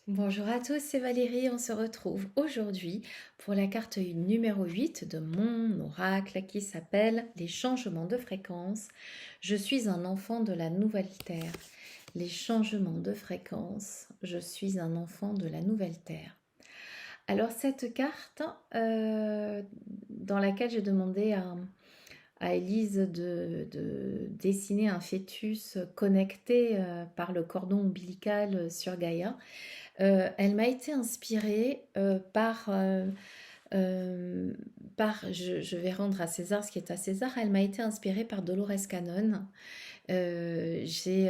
Bonjour à tous, c'est Valérie. On se retrouve aujourd'hui pour la carte numéro 8 de mon oracle qui s'appelle Les changements de fréquence. Je suis un enfant de la nouvelle terre. Les changements de fréquence. Je suis un enfant de la nouvelle terre. Alors cette carte dans laquelle j'ai demandé à Élise de dessiner un fœtus connecté par le cordon ombilical sur Gaïa. Elle m'a été inspirée euh, je vais rendre à César ce qui est à César, elle m'a été inspirée par Dolores Cannon. J'ai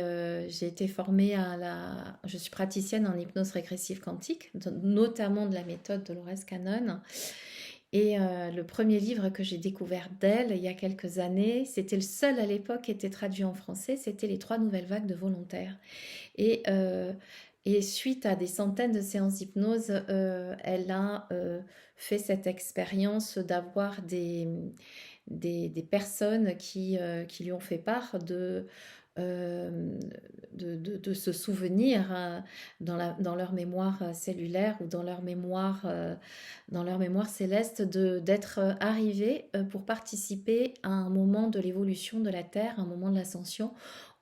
été formée je suis praticienne en hypnose régressive quantique, notamment de la méthode Dolores Cannon. Et le premier livre que j'ai découvert d'elle il y a quelques années, c'était le seul à l'époque qui était traduit en français, c'était Les 3 nouvelles vagues de volontaires. Et, euh, et suite à des centaines de séances d'hypnose, elle a fait cette expérience d'avoir des personnes qui lui ont fait part euh, de ce souvenir dans leur mémoire cellulaire ou dans leur mémoire céleste d'être arrivé pour participer à un moment de l'évolution de la Terre, un moment de l'ascension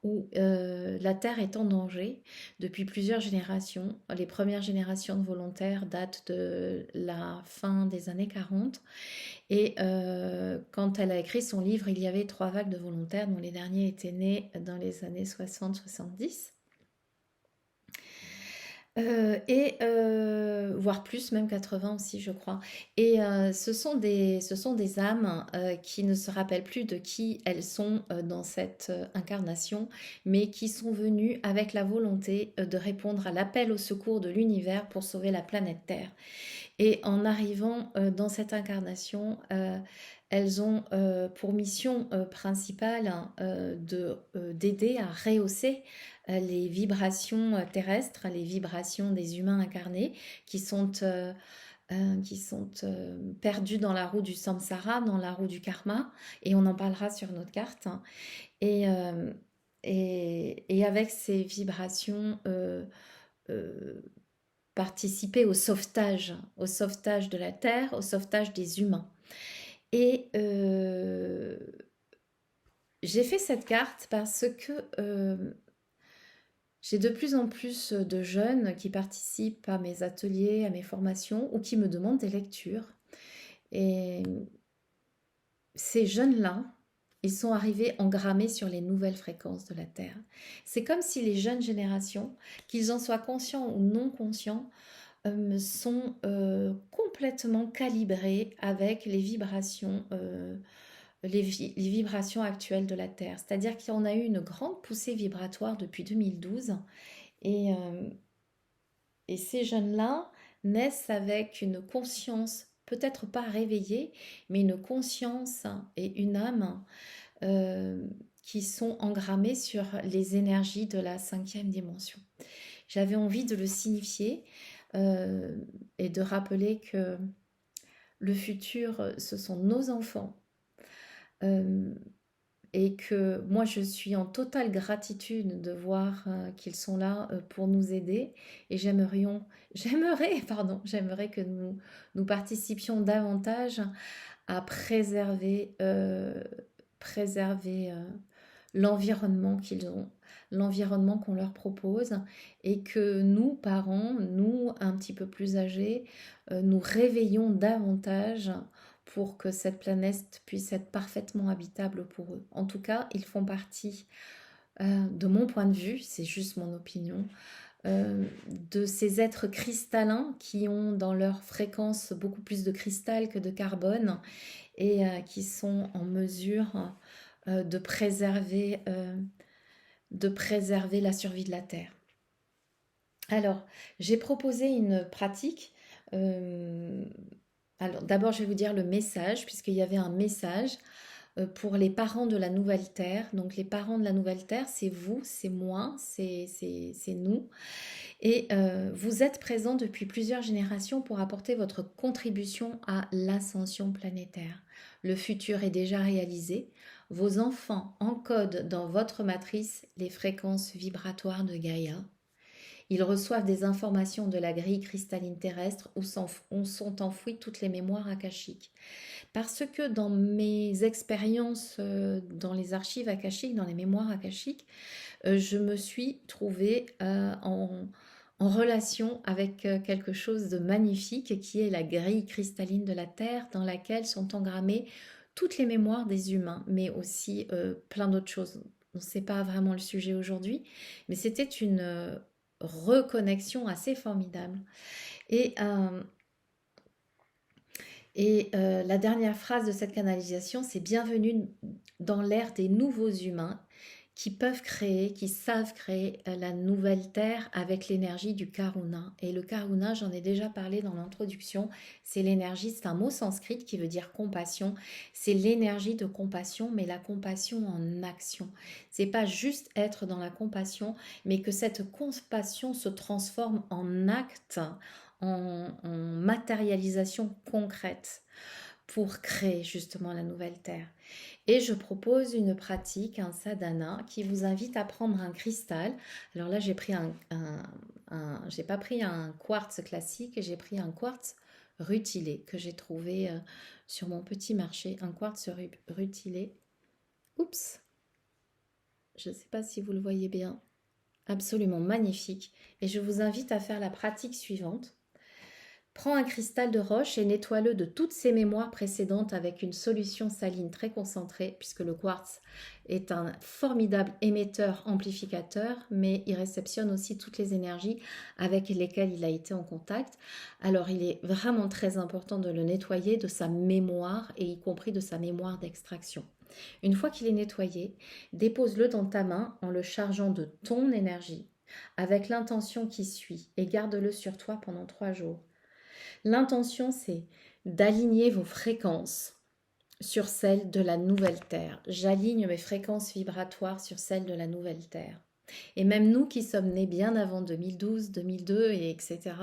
où la Terre est en danger depuis plusieurs générations. Les premières générations de volontaires datent de la fin des années 40. Et quand elle a écrit son livre, il y avait 3 vagues de volontaires, dont les derniers étaient nés dans les années 60-70. Voire plus, même 80 aussi, je crois. Et ce sont des âmes qui ne se rappellent plus de qui elles sont dans cette incarnation, mais qui sont venues avec la volonté de répondre à l'appel au secours de l'univers pour sauver la planète Terre. Et en arrivant dans cette incarnation, elles ont pour mission principale d'aider à rehausser les vibrations terrestres, les vibrations des humains incarnés qui sont perdus dans la roue du samsara, dans la roue du karma, et on en parlera sur notre carte. Et, euh, et avec ces vibrations, euh, participer au sauvetage de la Terre, au sauvetage des humains. Et j'ai fait cette carte parce que j'ai de plus en plus de jeunes qui participent à mes ateliers, à mes formations ou qui me demandent des lectures. Et ces jeunes-là, ils sont arrivés engrammés sur les nouvelles fréquences de la Terre. C'est comme si les jeunes générations, qu'ils en soient conscients ou non conscients, sont complètement calibrés avec les vibrations actuelles de la Terre. C'est-à-dire qu'on a eu une grande poussée vibratoire depuis 2012 et, euh, et ces jeunes-là naissent avec une conscience, peut-être pas réveillée, mais une conscience et une âme euh, qui sont engrammées sur les énergies de la 5e dimension. J'avais envie de le signifier euh, et de rappeler que le futur, ce sont nos enfants. euh, et que moi, je suis en totale gratitude de voir qu'ils sont là pour nous aider. Et j'aimerais que nous participions davantage à préserver l'environnement qu'ils ont, l'environnement qu'on leur propose, et que nous, parents, nous, un petit peu plus âgés, nous réveillons davantage pour que cette planète puisse être parfaitement habitable pour eux. En tout cas, ils font partie, de mon point de vue, c'est juste mon opinion, de ces êtres cristallins qui ont dans leur fréquence beaucoup plus de cristal que de carbone et qui sont en mesure euh, de préserver, euh, de préserver la survie de la Terre. Alors, j'ai proposé une pratique. euh, alors, d'abord, je vais vous dire le message, puisqu'il y avait un message pour les parents de la nouvelle Terre. Donc, les parents de la nouvelle Terre, c'est vous, c'est moi, c'est nous. Et vous êtes présents depuis plusieurs générations pour apporter votre contribution à l'ascension planétaire. Le futur est déjà réalisé. Vos enfants encodent dans votre matrice les fréquences vibratoires de Gaïa. Ils reçoivent des informations de la grille cristalline terrestre où sont enfouies toutes les mémoires akashiques. Parce que dans mes expériences dans les archives akashiques, dans les mémoires akashiques, je me suis trouvée en relation avec quelque chose de magnifique qui est la grille cristalline de la Terre dans laquelle sont engrammées toutes les mémoires des humains, mais aussi plein d'autres choses. Ce n'est pas vraiment le sujet aujourd'hui, mais c'était une reconnexion assez formidable. Et, euh, la dernière phrase de cette canalisation, c'est bienvenue dans l'ère des nouveaux humains qui peuvent créer, qui savent créer la nouvelle terre avec l'énergie du Karuna. Et le Karuna, j'en ai déjà parlé dans l'introduction, c'est l'énergie, c'est un mot sanskrit qui veut dire compassion. C'est l'énergie de compassion, mais la compassion en action. C'est pas juste être dans la compassion, mais que cette compassion se transforme en acte, en matérialisation concrète pour créer justement la nouvelle terre. Et je propose une pratique, un sadhana, qui vous invite à prendre un cristal. Alors là, j'ai pris j'ai pas pris un quartz classique, j'ai pris un quartz rutilé que j'ai trouvé sur mon petit marché, un quartz rutilé. Oups, je ne sais pas si vous le voyez bien. Absolument magnifique. Et je vous invite à faire la pratique suivante. Prends un cristal de roche et nettoie-le de toutes ses mémoires précédentes avec une solution saline très concentrée, puisque le quartz est un formidable émetteur amplificateur, mais il réceptionne aussi toutes les énergies avec lesquelles il a été en contact. Alors il est vraiment très important de le nettoyer de sa mémoire, et y compris de sa mémoire d'extraction. Une fois qu'il est nettoyé, dépose-le dans ta main en le chargeant de ton énergie, avec l'intention qui suit, et garde-le sur toi pendant 3 jours. L'intention, c'est d'aligner vos fréquences sur celles de la nouvelle Terre. J'aligne mes fréquences vibratoires sur celles de la nouvelle Terre. Et même nous qui sommes nés bien avant 2012, 2002, et etc.,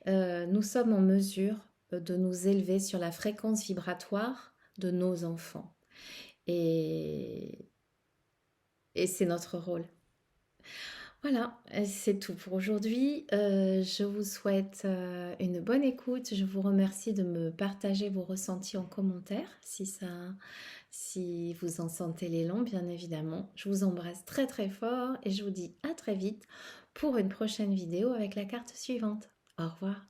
nous sommes en mesure de nous élever sur la fréquence vibratoire de nos enfants. Et c'est notre rôle. Voilà, c'est tout pour aujourd'hui. Je vous souhaite une bonne écoute. Je vous remercie de me partager vos ressentis en commentaire si vous en sentez l'élan, bien évidemment. Je vous embrasse très très fort et je vous dis à très vite pour une prochaine vidéo avec la carte suivante. Au revoir.